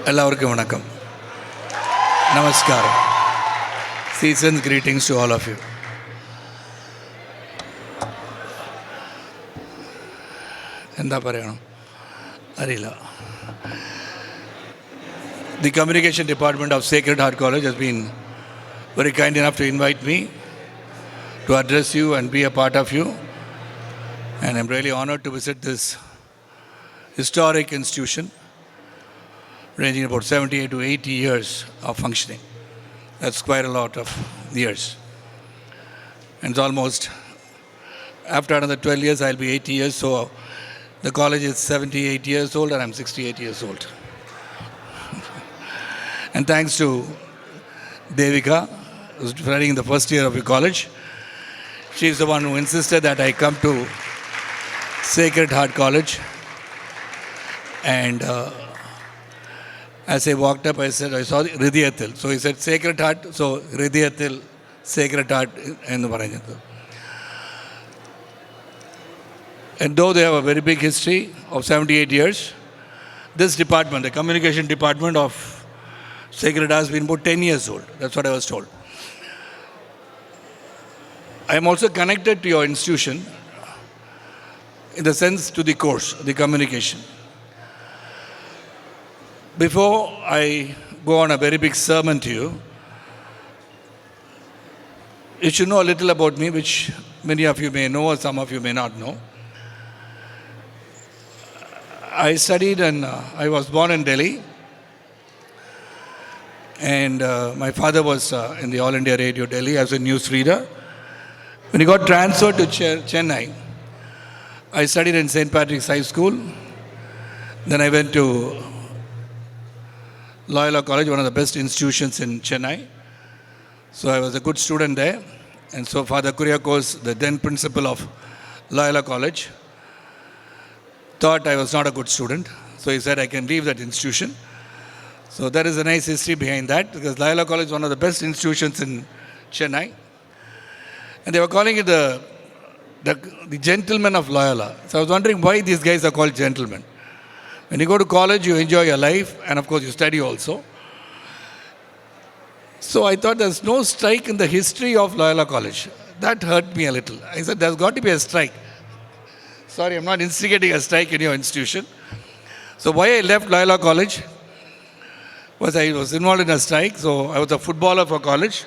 எல்லாருக்கும் வணக்கம். Namaskaram. Season's greetings to all of you. എന്താ പറയണം അറിയില്ല. The communication department of Sacred Heart College has been very kind enough to invite me to address you and be a part of you, and I'm really honored to visit this historic institution ranging about 78 to 80 years of functioning. That's quite a lot of years. And it's almost, after another 12 years, I'll be 80 years, so the college is 78 years old and I'm 68 years old. And thanks to Devika, who's running the first year of the college. She's the one who insisted that I come to Sacred Heart College. And as I walked up, I said, I saw Hridayathil. So he said, Sacred Heart. So Hridayathil, Sacred Heart. And though they have a very big history of 78 years, this department, the communication department of Sacred Heart, has been about 10 years old. That's what I was told. I am also connected to your institution in the sense to the course, the communication. Before I go on a very big sermon to you, you should know a little about me, which many of you may know or some of you may not know. I studied and I was born in Delhi, and my father was in the All India Radio Delhi as a news reader. When he got transferred to Chennai, I studied in St. Patrick's High School. Then I went to Loyola College, one of the best institutions in Chennai. So I was a good student there. And so Father Kuriakos, the then principal of Loyola College, thought I was not a good student. So he said I can leave that institution. So there is a nice history behind that, because Loyola College is one of the best institutions in Chennai. And they were calling it the gentlemen of Loyola. So I was wondering why these guys are called gentlemen. When you go to college, you enjoy your life, and of course you study also. So I thought there's no strike in the history of Loyola College. That hurt me a little. I said there's got to be a strike. Sorry, I'm not instigating a strike in your institution. So why I left Loyola College was I was involved in a strike. So I was a footballer for college.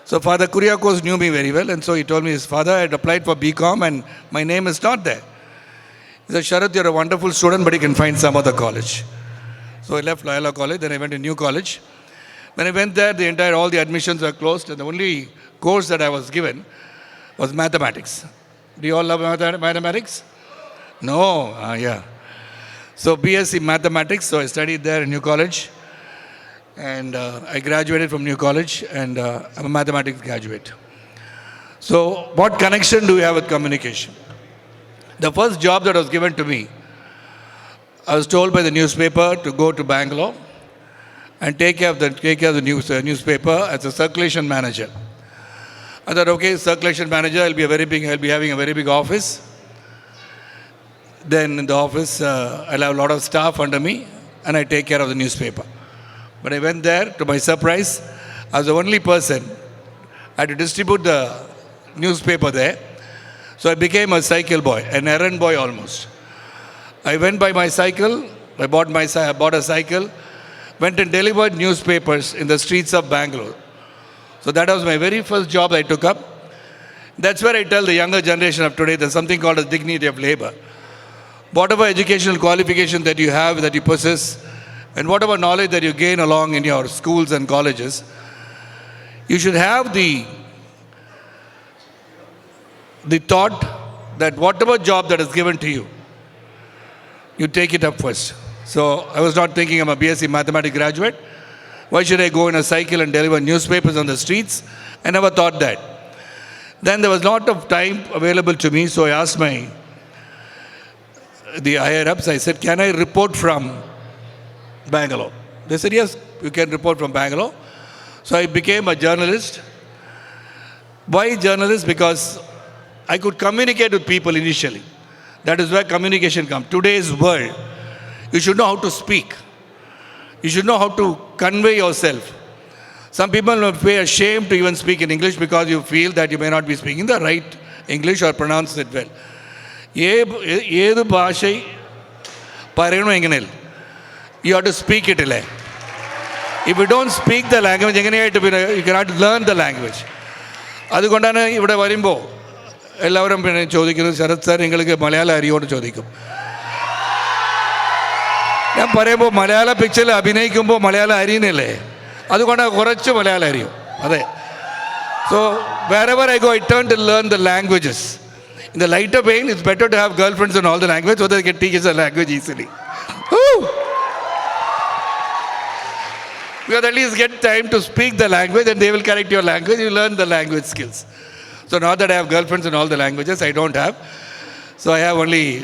So Father Kuriakos knew me very well, and so he told me his father had applied for BCom and my name is not there. He said, Sharath, you're a wonderful student, but you can find some other college. So I left Loyola College, then I went to New College. When I went there, all the admissions were closed, and the only course that I was given was mathematics. Do you all love mathematics? No? Yeah. So BSc Mathematics, so I studied there in New College. And I graduated from New College, and I'm a mathematics graduate. So what connection do we have with communication? The first job that was given to me, I was told by the newspaper to go to Bangalore and take care of the newspaper as a circulation manager. I thought, okay, circulation manager, I'll be having a very big office. Then in the office, I'll have a lot of staff under me, and I take care of the newspaper. But I went there, to my surprise, I was the only person. I had to distribute the newspaper there. So I became a cycle boy, an errand boy almost. I went by my cycle, I bought a cycle, went and delivered newspapers in the streets of Bangalore. So that was my very first job I took up. That's where I tell the younger generation of today, there's something called a dignity of labor. Whatever educational qualification that you have, that you possess, and whatever knowledge that you gain along in your schools and colleges, you should have the thought that whatever job that is given to you, you take it up first. So I was not thinking I'm a BSc Mathematics graduate. Why should I go in a cycle and deliver newspapers on the streets? I never thought that. Then there was a lot of time available to me, so I asked the higher-ups, I said, can I report from Bangalore? They said, yes, you can report from Bangalore. So I became a journalist. Why journalist? Because I could communicate with people initially. That is where communication comes. Today's world, you should know how to speak. You should know how to convey yourself. Some people will feel ashamed to even speak in English because you feel that you may not be speaking the right English or pronounce it well. ഏത് ഭാഷ പറയണോ എങ്ങനെയല്ല, you have to speak it. If you don't speak the language, എങ്ങനെയായിട്ട് പിന്നെ you cannot learn the language. അതുകൊണ്ടാണ് ഇവിടെ വരുമ്പോൾ എല്ലാവരും പിന്നെ ചോദിക്കുന്നത്, ശരത് സാർ നിങ്ങൾക്ക് മലയാളം അറിയുമോ ചോദിക്കും. ഞാൻ പറയുമ്പോൾ മലയാള പിക്ചറിൽ അഭിനയിക്കുമ്പോൾ മലയാളം അറിയുന്നില്ലേ, അതുകൊണ്ട് കുറച്ച് മലയാളം അറിയും. അതെ. So wherever I go, I turn to learn the languages. In the lighter vein, it's better to have girlfriends in all the languages so that they can teach us the language easily. Because at least get time to speak the language and they will correct your language. You learn the language skills. So now that I have girlfriends in all the languages, I don't have. So I have only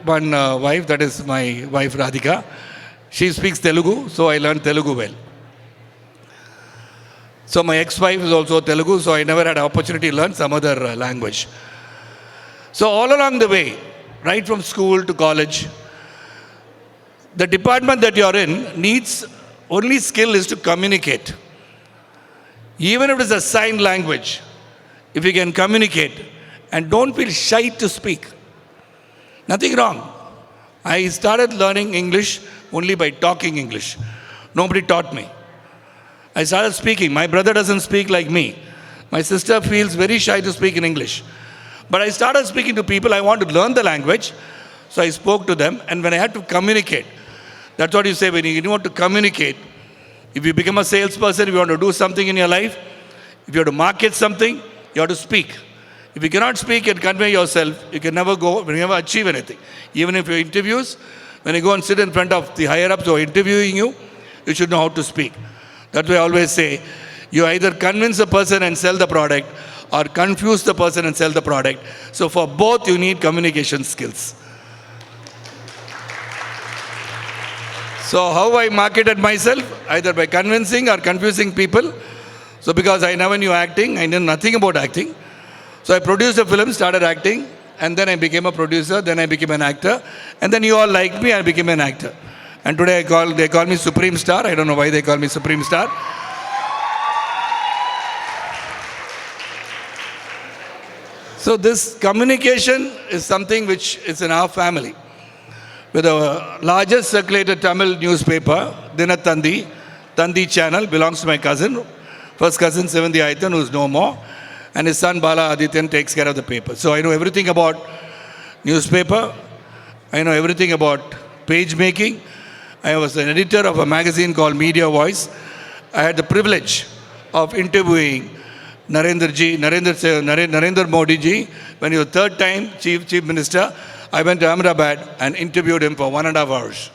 one wife, that is my wife Radhika. She speaks Telugu, so I learned Telugu well. So my ex-wife is also Telugu, so I never had an opportunity to learn some other language. So all along the way, right from school to college, the department that you're in needs only skill is to communicate. Even if it is a sign language, if you can communicate and don't feel shy to speak, nothing wrong. I started learning English only by talking English. Nobody taught me. I started speaking. My brother doesn't speak like me. My sister feels very shy to speak in English. But I started speaking to people. I want to learn the language. So I spoke to them. And when I had to communicate, that's what you say when you want to communicate. If you become a salesperson, if you want to do something in your life, if you have to market something, you have to speak. If you cannot speak and convey yourself, you can never go, you never achieve anything. Even if your interviews, when you go and sit in front of the higher-ups who are interviewing you, you should know how to speak. That's why I always say, you either convince a person and sell the product, or confuse the person and sell the product. So for both, you need communication skills. So how I marketed myself? Either by convincing or confusing people. So because I never knew acting, I knew nothing about acting. So I produced a film, started acting, and then I became a producer, then I became an actor, and then you all liked me, I became an actor. And today they call me Supreme Star. I don't know why they call me Supreme Star. So this communication is something which is in our family. With the largest circulated Tamil newspaper, Dinatandi, Tandi channel, belongs to my cousin, first cousin Sivanthi Aithan, who is no more, and his son Bala Adityan takes care of the paper. So I know everything about newspaper, I know everything about page making. I was an editor of a magazine called Media Voice. I had the privilege of interviewing Narendra Modi ji when he was third time chief minister. I went to Ahmedabad and interviewed him for 1.5 hours.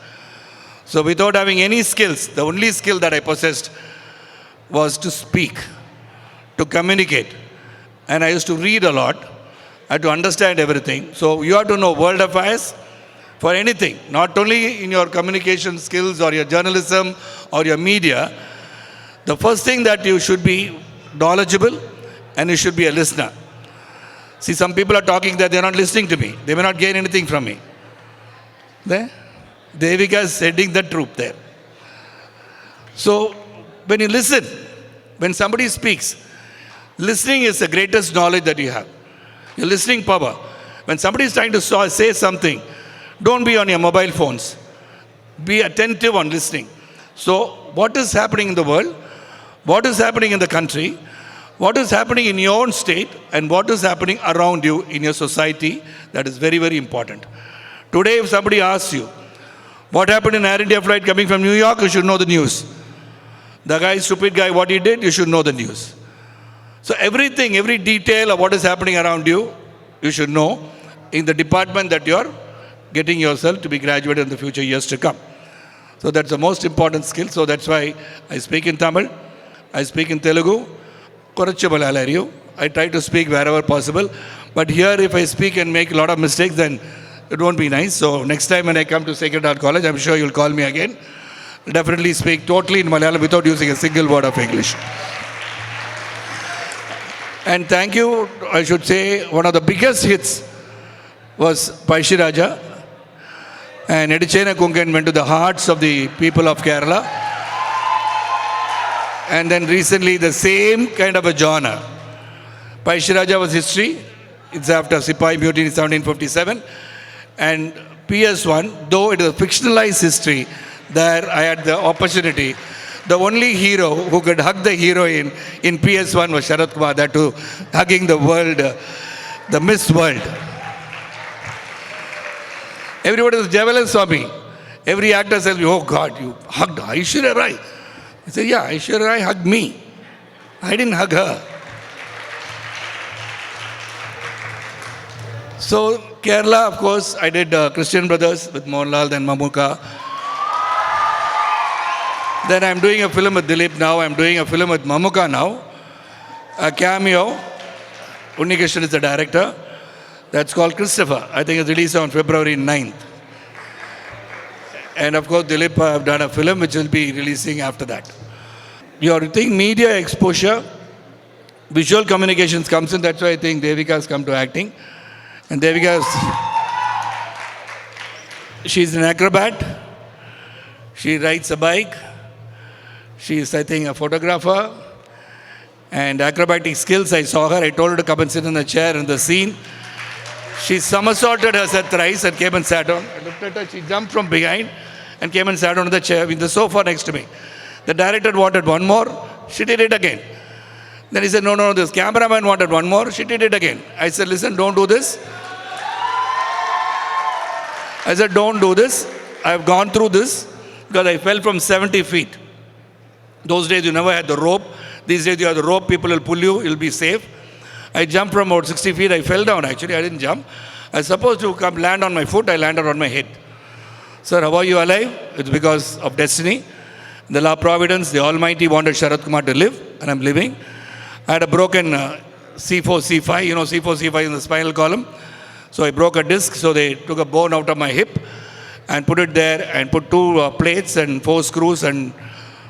So without having any skills, the only skill that I possessed was to speak, to communicate. And I used to read a lot. I had to understand everything. So you have to know world affairs for anything, not only in your communication skills or your journalism or your media. The first thing that you should be knowledgeable and you should be a listener. See, some people are talking that they are not listening to me. They may not gain anything from me. There? Devika is heading the troop there. So, when you listen, when somebody speaks, listening is the greatest knowledge that you have. Your listening power. When somebody is trying to say something, don't be on your mobile phones. Be attentive on listening. So, what is happening in the world? What is happening in the country? What is happening in your own state? And what is happening around you in your society? That is very, very important. Today, if somebody asks you, what happened in Air India flight coming from New York, you should know the news. The guy, stupid guy, what he did, you should know the news. So everything, every detail of what is happening around you, you should know in the department that you're getting yourself to be graduated in the future years to come. So that's the most important skill. So that's why I speak in Tamil, I speak in Telugu, I try to speak wherever possible. But here, if I speak and make a lot of mistakes, then it won't be nice. So next time when I come to Sacred Heart College, I'm sure you'll call me again. I'll definitely speak totally in Malayalam without using a single word of English. And thank you, I should say, one of the biggest hits was Paishiraja. And Edichena Kunkan went to the hearts of the people of Kerala. And then recently, the same kind of a genre. Paishiraja was history. It's after Sipai Mutiny 1757. And PS1, though it is a fictionalized history, there I had the opportunity. The only hero who could hug the heroine in PS1 was Sharat Kumar, that too, hugging the world, the Miss World. Everybody was jealous of me. Every actor says, oh God, you hugged Aishwarya Rai. I said, yeah, Aishwarya Rai hugged me. I didn't hug her. So, Kerala, of course, I did Christian Brothers with Mohanlal, then Mamuka. Then I'm doing a film with Dilip now. I'm doing a film with Mamuka now. A cameo. Unnikrishnan is the director. That's called Christopher. I think it's released on February 9th. And of course, Dilip, I've done a film which will be releasing after that. Your thing, media exposure, visual communications comes in. That's why I think Devika has come to acting. And Devika, she's an acrobat. She rides a bike. She's, I think, a photographer. And acrobatic skills, I saw her. I told her to come and sit in the chair in the scene. She somersaulted herself thrice and came and sat down. I looked at her. She jumped from behind and came and sat on the chair in the sofa next to me. The director wanted one more. She did it again. Then he said, no, this cameraman wanted one more. She did it again. I said, listen, don't do this. I said, don't do this. I've gone through this because I fell from 70 feet. Those days you never had the rope. These days you have the rope, people will pull you, you'll be safe. I jumped from about 60 feet. I fell down actually. I didn't jump. I was supposed to come land on my foot. I landed on my head. Sir, how are you alive? It's because of destiny. The law of providence, the Almighty wanted Sharat Kumar to live, and I'm living. I had a broken C4, C5, C4, C5 in the spinal column. So I broke a disc, so they took a bone out of my hip and put it there and put two plates and 4 screws and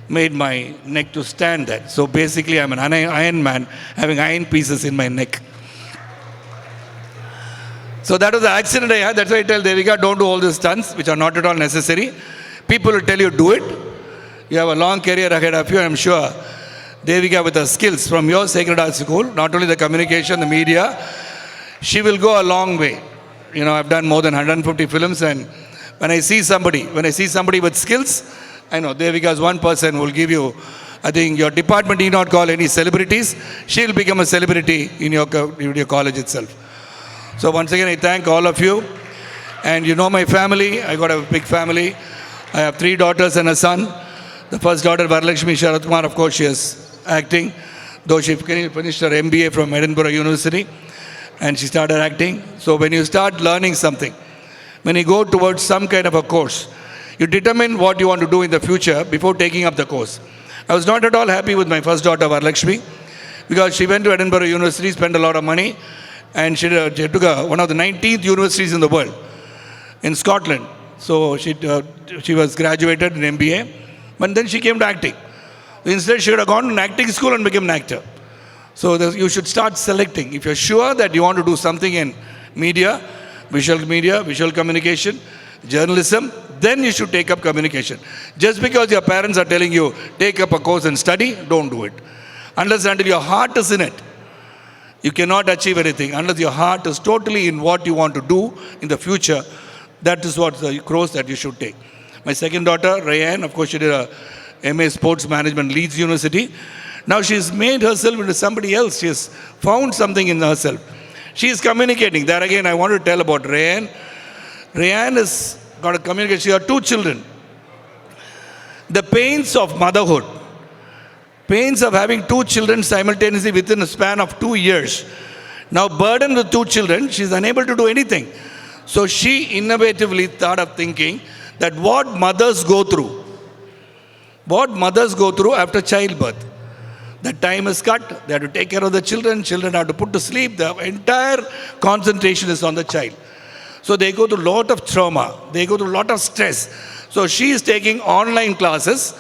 made my neck to stand there. So basically I'm an iron man having iron pieces in my neck. So that was the accident I had. That's why I tell Devika, don't do all these stunts, which are not at all necessary. People will tell you, do it. You have a long career ahead of you, I'm sure. Devika, with her skills from your Sacred Heart School, not only the communication, the media, she will go a long way. I've done more than 150 films, and when I see somebody with skills, I know Devika is one person who will give you, I think your department need not call any celebrities. She'll become a celebrity in your college itself. So once again, I thank all of you. And my family, I got a big family. I have 3 daughters and a son. The first daughter, Varalakshmi Sharat Kumar, of course, she is acting, though she finished her MBA from Edinburgh University, and she started acting. So when you start learning something, when you go towards some kind of a course, you determine what you want to do in the future before taking up the course. I was not at all happy with my first daughter, Varalakshmi, because she went to Edinburgh University, spent a lot of money, and she took one of the 19th universities in the world, in Scotland. So she was graduated in MBA, but then she came to acting. Instead, she would have gone to an acting school and become an actor. So you should start selecting. If you're sure that you want to do something in media, visual communication, journalism, then you should take up communication. Just because your parents are telling you, take up a course and study, don't do it. Unless until your heart is in it, you cannot achieve anything. Unless your heart is totally in what you want to do in the future, that is what the course that you should take. My second daughter, Rayan, of course, she did a MA Sports Management, Leeds University. Now she's made herself into somebody else. She has found something in herself. She is communicating. There again, I want to tell about Rayan. Rayan has got a communication. She has 2 children. The pains of motherhood, pains of having 2 children simultaneously within a span of 2 years. Now burdened with 2 children, she is unable to do anything. So she innovatively thought of thinking that what mothers go through after childbirth. The time is cut, they have to take care of the children have to put to sleep, the entire concentration is on the child. So they go through a lot of trauma, they go through a lot of stress. So she is taking online classes,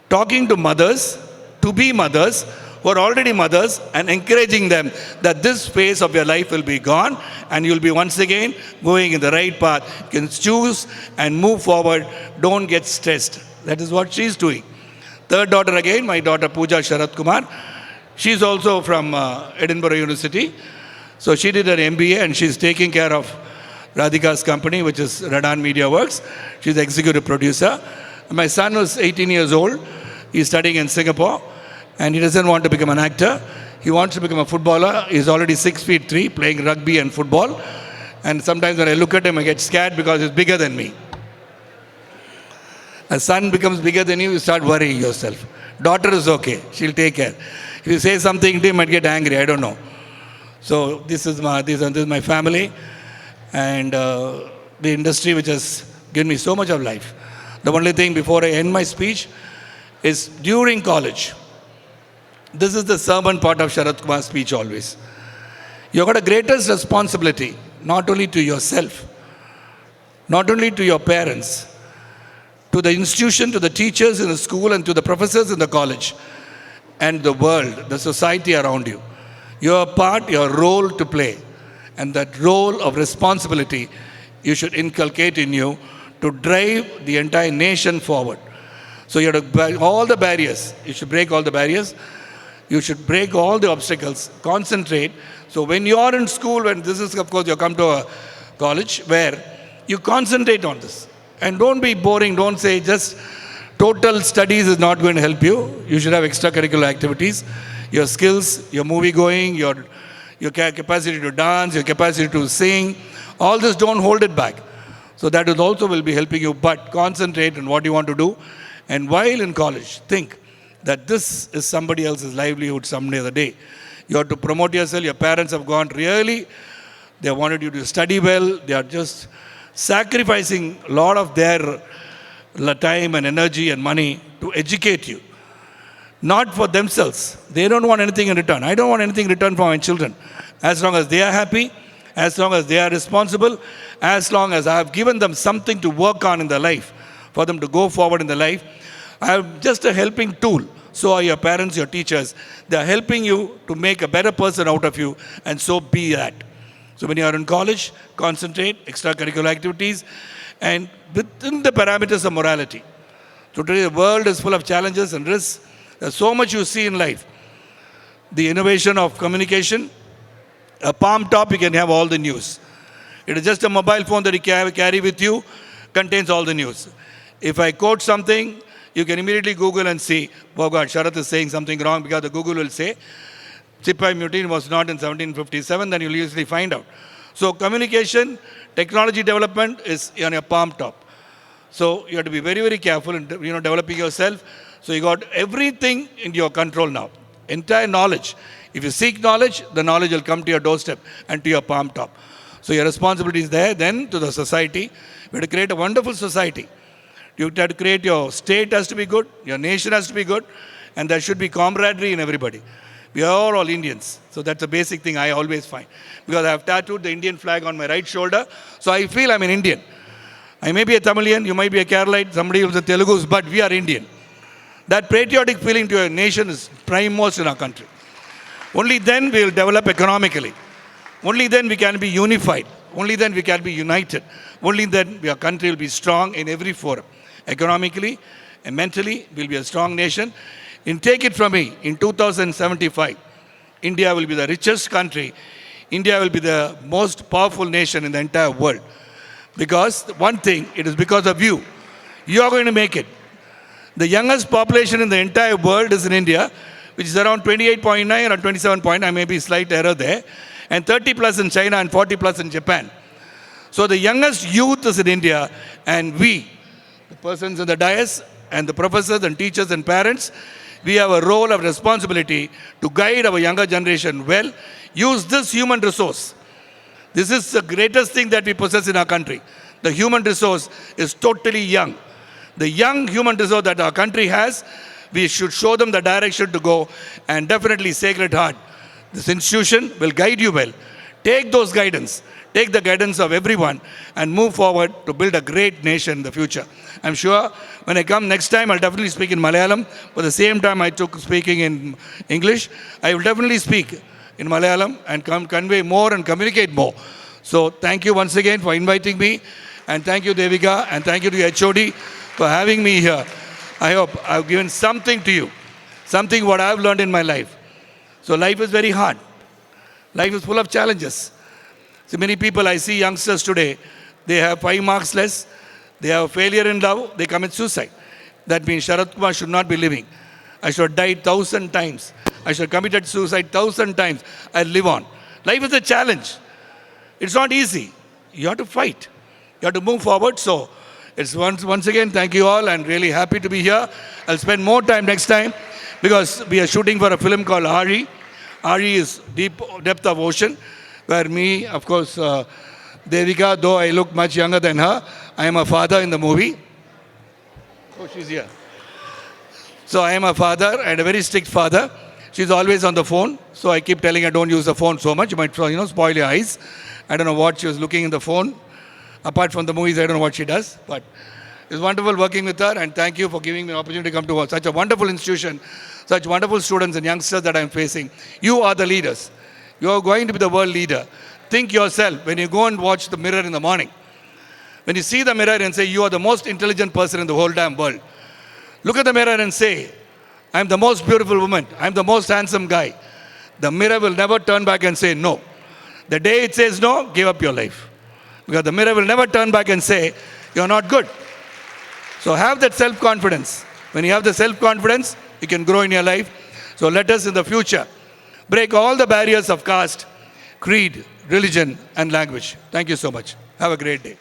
talking to mothers, to be mothers, who are already mothers, and encouraging them that this phase of your life will be gone and you'll be once again going in the right path. You can choose and move forward, don't get stressed. That is what she's doing. Third daughter again, my daughter Pooja Sharat Kumar. She's also from Edinburgh University. So she did her MBA and she's taking care of Radhika's company, which is Radan Media Works. She's the executive producer. My son was 18 years old. He's studying in Singapore and he doesn't want to become an actor. He wants to become a footballer. He's already 6'3", playing rugby and football. And sometimes when I look at him, I get scared because he's bigger than me. A son becomes bigger than you, you start worrying yourself. Daughter is okay. She'll take care. If you say something to him, might get angry. I don't know. So this is my family and the industry which has given me so much of life. The only thing before I end my speech is during college. This is the sermon part of Sharat Kumar's speech always. You've got a greatest responsibility, not only to yourself, not only to your parents, to the institution, to the teachers in the school and to the professors in the college and the world, the society around you. Your part, your role to play. And that role of responsibility you should inculcate in you to drive the entire nation forward. So you have to break all the barriers. You should break all the barriers. You should break all the obstacles. Concentrate. So when you are in school, when this is, of course, you come to a college where you concentrate on this. And don't be boring. Don't say just total studies is not going to help you. You should have extracurricular activities. Your skills, your movie going, your capacity to dance, your capacity to sing, all this, don't hold it back. So that is also will be helping you, but concentrate on what you want to do. And while in college, think that this is somebody else's livelihood someday the day. You have to promote yourself. Your parents have gone really, they wanted you to study well. They are just sacrificing a lot of their time and energy and money to educate you. Not for themselves. They don't want anything in return. I don't want anything in return for my children. As long as they are happy, as long as they are responsible, as long as I have given them something to work on in their life, for them to go forward in their life, I am just a helping tool. So are your parents, your teachers. They are helping you to make a better person out of you, and so be that. So when you are in college, concentrate, extracurricular activities, and within the parameters of morality. So today the world is full of challenges and risks. There's so much you see in life. The innovation of communication, a palm top, you can have all the news. It is just a mobile phone that you carry with you, contains all the news. If I quote something, you can immediately Google and see, oh God, Sharat is saying something wrong, because the Google will say, Chipai mutiny was not in 1757, then you'll usually find out. So communication, technology development is on your palm top. So you have to be very, very careful in developing yourself. So you got everything in your control now. Entire knowledge. If you seek knowledge, the knowledge will come to your doorstep and to your palm top. So your responsibility is there. Then to the society, we have to create a wonderful society. You have to create, your state has to be good, your nation has to be good, and there should be camaraderie in everybody. We are all Indians. So that's a basic thing I always find. Because I have tattooed the Indian flag on my right shoulder, so I feel I'm an Indian. I may be a Tamilian, you might be a Keralite, somebody who's a Telugus, but we are Indian. That patriotic feeling to your nation is primemost in our country. Only then we will develop economically. Only then we can be unified. Only then we can be united. Only then our country will be strong in every forum. Economically and mentally, we'll be a strong nation. And take it from me, in 2075, India will be the richest country. India will be the most powerful nation in the entire world. Because one thing, it is because of you. You are going to make it. The youngest population in the entire world is in India, which is around 28.9 or 27 point, I may be slight error there, and 30 plus in China and 40 plus in Japan. So the youngest youth is in India, and we, the persons in the dais, and the professors and teachers and parents, we have a role of responsibility to guide our younger generation well. Use this human resource. This is the greatest thing that we possess in our country. The human resource is totally young. The young human resource that our country has, we should show them the direction to go, and definitely Sacred Heart. This institution will guide you well. Take those guidance. Take the guidance of everyone and move forward to build a great nation in the future. I'm sure when I come next time, I'll definitely speak in Malayalam. But the same time I took speaking in English, I will definitely speak in Malayalam and convey more and communicate more. So thank you once again for inviting me. And thank you, Devika. And thank you to HOD for having me here. I hope I've given something to you, something what I've learned in my life. So life is very hard. Life is full of challenges. So many people I see youngsters today, they have 5 marks less, they have failure in love, they commit suicide. That means Sharat Kumar should not be living. I should have died 1,000 times. I should have committed suicide 1,000 times. I'll live on. Life is a challenge. It's not easy. You have to fight. You have to move forward. So it's once again, thank you all, and really happy to be here. I'll spend more time next time because we are shooting for a film called Ari. Ari is depth of ocean, where me, of course, Devika, though I look much younger than her, I am a father in the movie. Oh, she's here. So I am a father and a very strict father. She's always on the phone. So I keep telling her, don't use the phone so much. You might, spoil your eyes. I don't know what she was looking in the phone. Apart from the movies, I don't know what she does. But it's wonderful working with her. And thank you for giving me an opportunity to come to such a wonderful institution, such wonderful students and youngsters that I'm facing. You are the leaders. You are going to be the world leader. Think yourself when you go and watch the mirror in the morning. When you see the mirror and say, you are the most intelligent person in the whole damn world. Look at the mirror and say, I'm the most beautiful woman. I'm the most handsome guy. The mirror will never turn back and say no. The day it says no, give up your life. Because the mirror will never turn back and say, you're not good. So have that self-confidence. When you have the self-confidence, you can grow in your life. So let us in the future break all the barriers of caste, creed, religion, and language. Thank you so much. Have a great day.